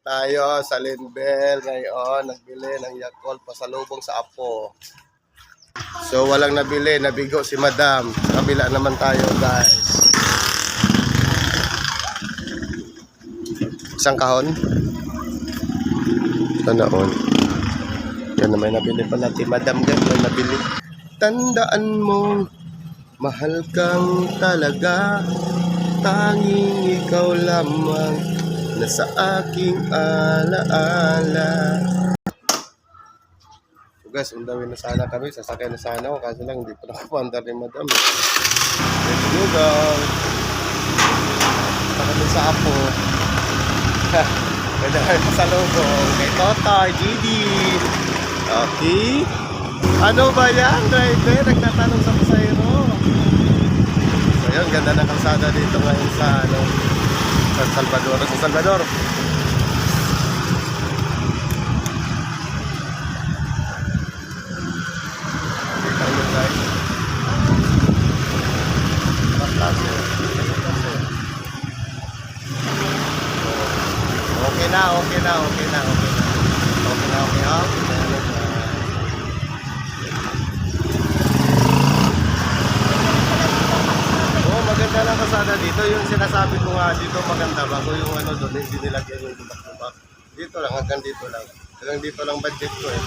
tayo sa Linbel ngayon. Nagbili ng Yakult pasalubong sa Apo. So walang nabili, nabigo si Madam. Sa kabila naman tayo guys. Isang kahon. Tanaon. Yan na may nabili pala si Madam guys. May nabili. Tandaan mo, mahal kang talaga. Tanging ikaw lamang nasa aking alaala. So guys, undawin na sana kami. Sasakay na sana ako. Kaso lang, hindi pa nakapandar ni Madam. Let's go guys. Kami sa Apo. Pwede kayo pasalubong kay Totoy, GD. Okay. Ano ba yan, driver? Nagtatanong sa pasayro. So yun, ganda ng kalsada dito ngayon sa San Salvador. Sa Salvador. Kita nyo guys. Okay na. Maganda lang kasada dito. Yung sinasabi ko nga dito maganda bago yung doon hindi nilagyan yung lubak-lubak. Dito lang, hanggang dito lang. Hanggang dito lang budget ko eh.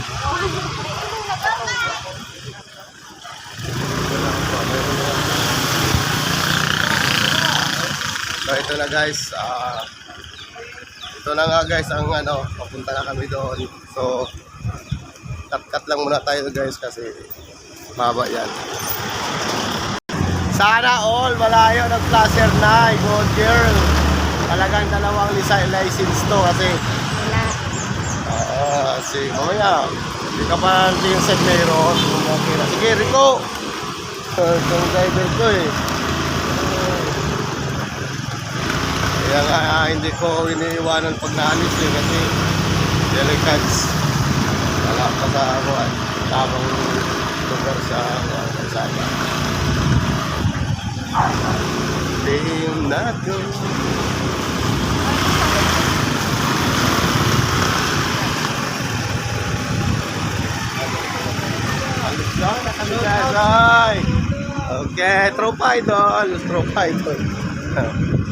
So ito na guys. Ito na nga guys ang papunta na kami doon. So cut lang muna tayo guys kasi mahaba yan. Sana all malayo ng Placer na, good girl. Talagang dalawang license to kasi mamaya hindi ka pa yung set mayroon. Okay na. Sige Rico, itong driver ko eh. Kaya nga hindi ko iniiwanan pag naalis eh kasi delicates. Wala pa sa tamang lugar sa kalsada. Dame na go. Okay, tropa idol.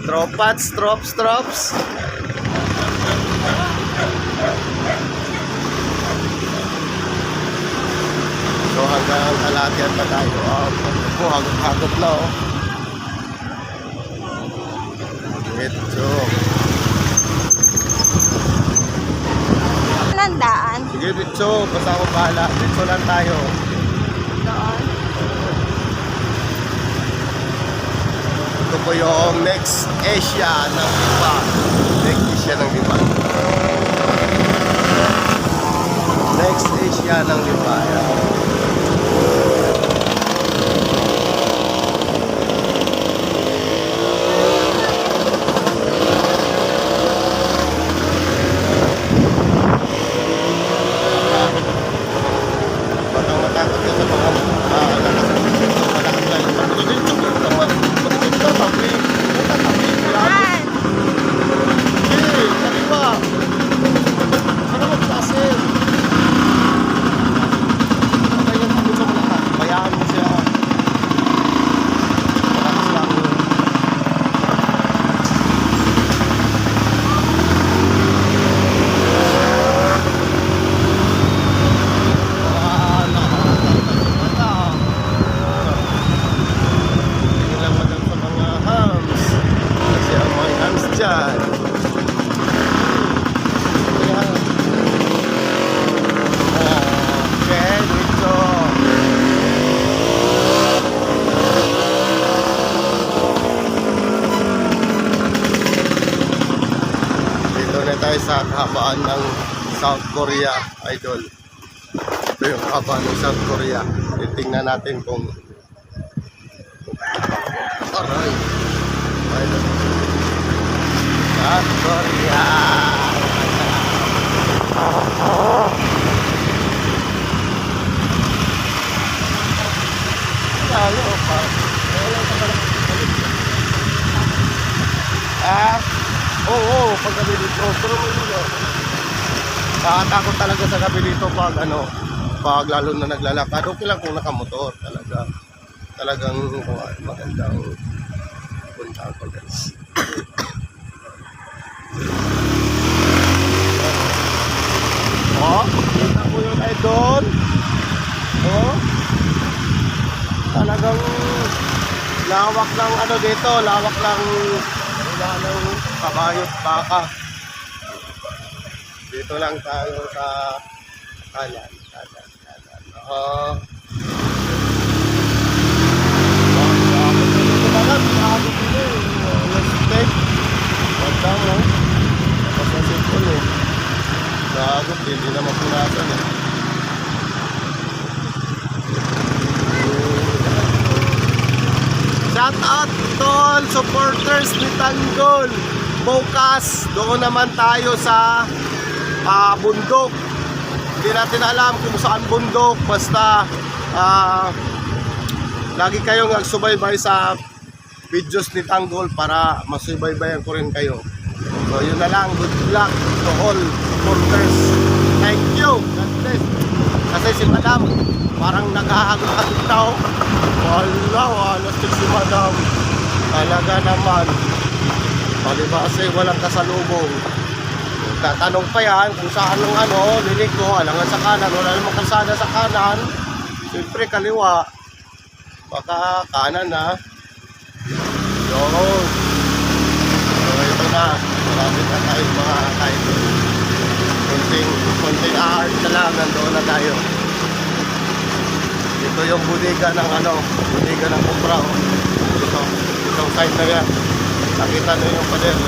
Trops. So hanggang kalatian pa tayo. Hagot na oh. Ito. Landaan. Sige, Bitso. Basta ako bahala. Bitso lang tayo. Doon. Ito po yung Next Asia ng Diba. Next Asia ng Diba. Next Asia ng Diba. Sa kahabaan ng South Korea, idol. Ito yung kahabaan ng South Korea. Titingnan natin kung aray. Idol. South Korea. Lalo pa. Oo, pagkabili ko. Pero may nila. Nakatakot talaga sa gabi dito pag pag lalo na naglalakad. Okay lang kung nakamotor talaga. Talagang magandang punta ko guys. Oh, kita ko yun ay doon. Oh, talagang lawak ng dito, lawak ng wala ng kabayot baka. Dito lang tayo sa kanan. Oh. Gagod, hindi na mapurasan eh. Shout out to all supporters ni Tanggol. Bukas, doon naman tayo sa bundok. Hindi natin alam kung saan bundok. Basta lagi kayong nagsubaybay sa videos ni Tanggol para masubaybayan ko rin kayo. So yun na lang, good luck to all supporters. Thank you, God bless. Kasi si Madam parang nag-aagod daw. Wala si Madam. Talaga naman palibase walang kasalubong. Tatanong pa yan kung saan ng linig ko, alangan sa kanan, wala namang kalsada sa kanan. Siyempre kaliwa, baka kanan na. So ito na, marami na tayo mga kahit konting hours na lang, nandoon na tayo. Ito yung budiga ng budiga ng Cobra. Itong side na yan, nakita nyo yung pader.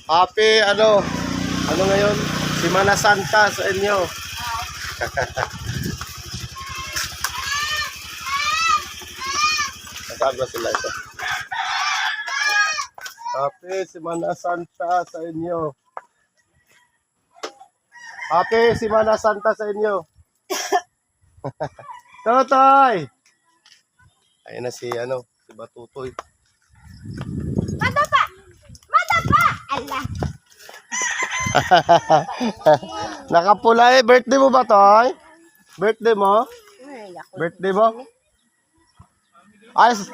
Happy ano ngayon? Semana Santa sa inyo. Nagagawa sila ito. Happy Semana Santa sa inyo. Happy Semana Santa sa inyo. Totoy! Ayun na si Batutoy. Madapa! Allah! Nakapula eh. Birthday mo ba, Toy? Birthday mo? Birthday mo? Ayos.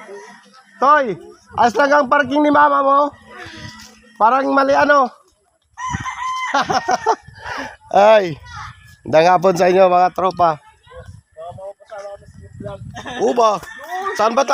Toy! Ayos lang ang parking ni mama mo. Parang mali Ay. Magandang hapon sa inyo mga tropa. Uba. Saan ba tayo?